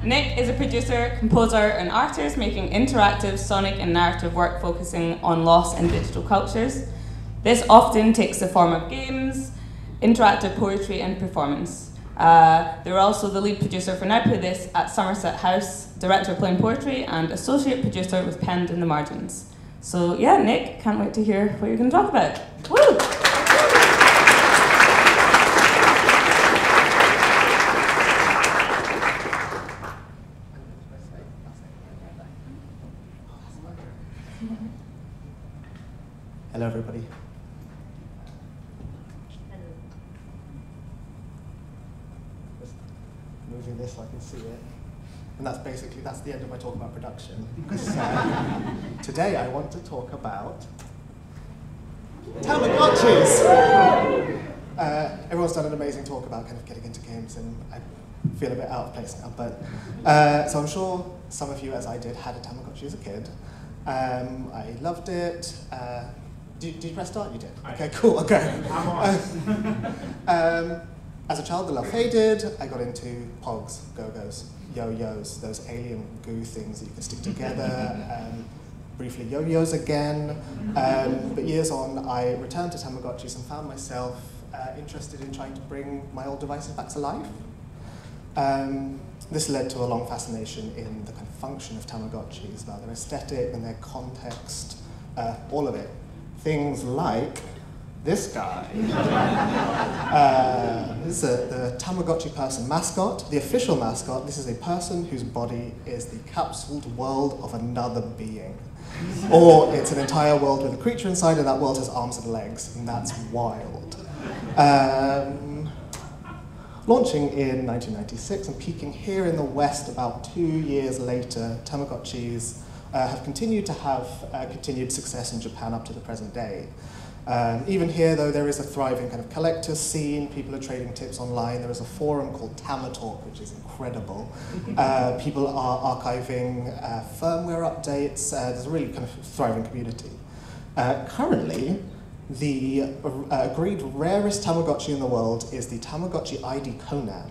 Nick is a producer, composer, and artist making interactive, sonic, and narrative work focusing on loss and digital cultures. This often takes the form of games, interactive poetry, and performance. They're also the lead producer for Now Play This at Somerset House, director of Plain Poetry, and associate producer with Penned in the Margins. So yeah, Nick, can't wait to hear what you're going to talk about. Woo! Hello, everybody. Just moving this so I can see it. And that's the end of my talk about production. Today I want to talk about Tamagotchis. Everyone's done an amazing talk about kind of getting into games, and I feel a bit out of place now. But so I'm sure some of you, as I did, had a Tamagotchi as a kid. I loved it. Did you press start? You did. Okay, cool. Okay. As a child, the love faded. I got into Pogs, Go-Go's, yo-yos, those alien goo things that you can stick together. Briefly yo-yos again. But years on, I returned to Tamagotchis and found myself interested in trying to bring my old devices back to life. This led to a long fascination in the kind of function of Tamagotchis, about their aesthetic and their context, all of it. Things like this guy. This is the Tamagotchi person mascot, the official mascot. This is a person whose body is the capsuled world of another being. Or it's an entire world with a creature inside, and that world has arms and legs, and that's wild. Launching in 1996 and peaking here in the West about 2 years later, Tamagotchis have continued to have continued success in Japan up to the present day. Even here, though, there is a thriving kind of collector's scene. People are trading tips online. There is a forum called Tamatalk, which is incredible. People are archiving firmware updates. There's a really kind of thriving community. Currently, the agreed rarest Tamagotchi in the world is the Tamagotchi ID Conan,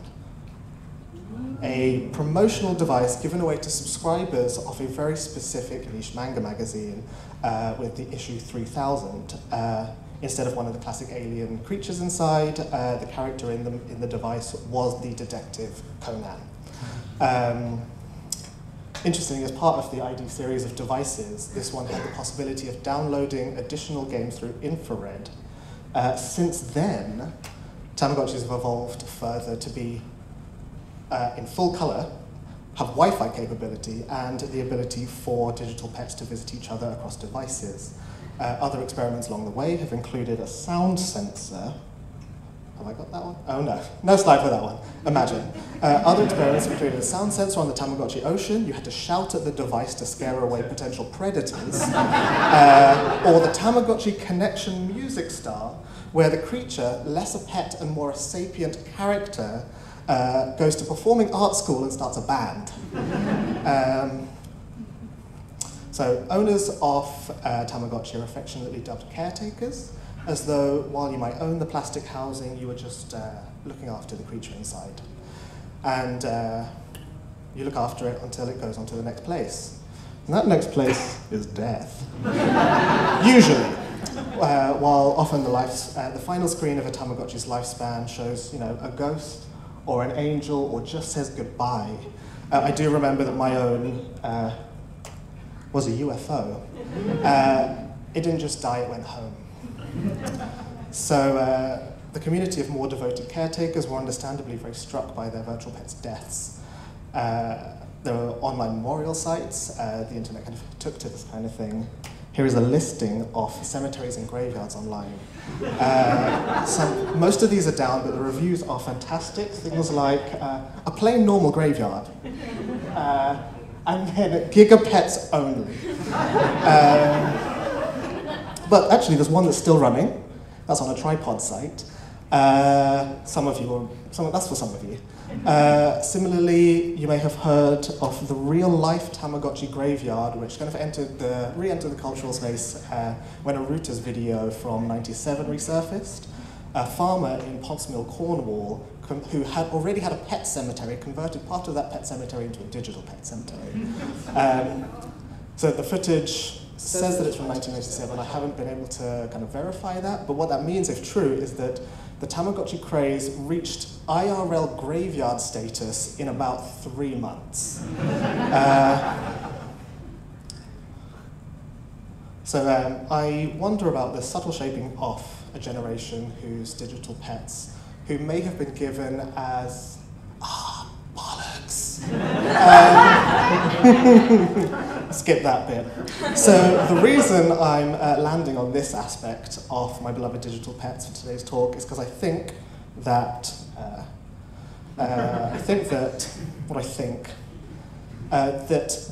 a promotional device given away to subscribers of a very specific niche manga magazine with the issue 3000. Instead of one of the classic alien creatures inside, the character in the device was the detective Conan. Interestingly, as part of the ID series of devices, this one had the possibility of downloading additional games through infrared. Since then, Tamagotchis have evolved further to be in full color, have Wi-Fi capability, and the ability for digital pets to visit each other across devices. Other experiments along the way have included a sound sensor. Have I got that one? Oh no, no slide for that one, imagine. Other experiments included a sound sensor on the Tamagotchi Ocean. You had to shout at the device to scare away potential predators. Or the Tamagotchi Connection Music Star, where the creature, less a pet and more a sapient character, goes to performing arts school and starts a band. So owners of Tamagotchi are affectionately dubbed caretakers, as though while you might own the plastic housing, you were just looking after the creature inside. And you look after it until it goes on to the next place. And that next place is death. Usually. While often the final screen of a Tamagotchi's lifespan shows, a ghost or an angel or just says goodbye. I do remember that my own was a UFO. It didn't just die, it went home. So the community of more devoted caretakers were understandably very struck by their virtual pets' deaths. There are online memorial sites. The internet kind of took to this kind of thing. Here is a listing of cemeteries and graveyards online. Most of these are down, but the reviews are fantastic. Things like a plain normal graveyard, and then gigapets only. But actually, there's one that's still running. That's on a tripod site. That's for some of you. Similarly, you may have heard of the real-life Tamagotchi graveyard, which kind of re-entered the cultural space when a Reuters video from '97 resurfaced. a farmer in Pottsmill, Cornwall, who had already had a pet cemetery, converted part of that pet cemetery into a digital pet cemetery. So the footage says that it's from 1987. I haven't been able to kind of verify that, but what that means, if true, is that the Tamagotchi craze reached IRL graveyard status in about 3 months. I wonder about the subtle shaping off a generation whose digital pets, who may have been given as, bollocks. Skip that bit. So the reason I'm landing on this aspect of my beloved digital pets for today's talk is because I think that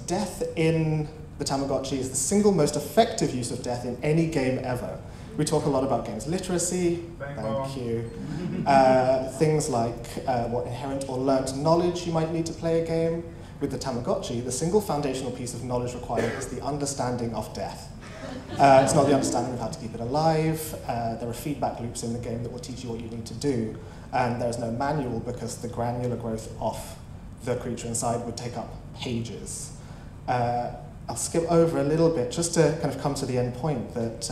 death in the Tamagotchi is the single most effective use of death in any game ever. We talk a lot about games literacy, thank you. Things like what inherent or learnt knowledge you might need to play a game. With the Tamagotchi, the single foundational piece of knowledge required is the understanding of death. It's not the understanding of how to keep it alive. There are feedback loops in the game that will teach you what you need to do. And there's no manual because the granular growth of the creature inside would take up pages. I'll skip over a little bit just to kind of come to the end point that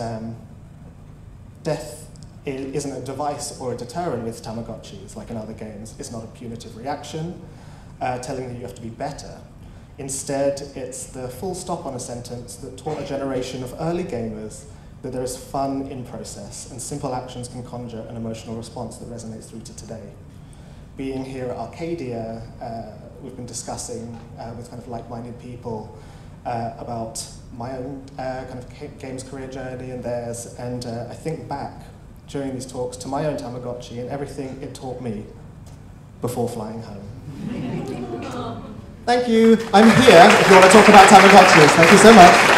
death isn't a device or a deterrent with Tamagotchis like in other games. It's not a punitive reaction telling you you have to be better. Instead, it's the full stop on a sentence that taught a generation of early gamers that there is fun in process and simple actions can conjure an emotional response that resonates through to today. Being here at Arcadia, we've been discussing with kind of like-minded people about my own kind of games career journey and theirs, and I think back during these talks to my own Tamagotchi and everything it taught me before flying home. Thank you. I'm here if you want to talk about Tamagotchis. Thank you so much.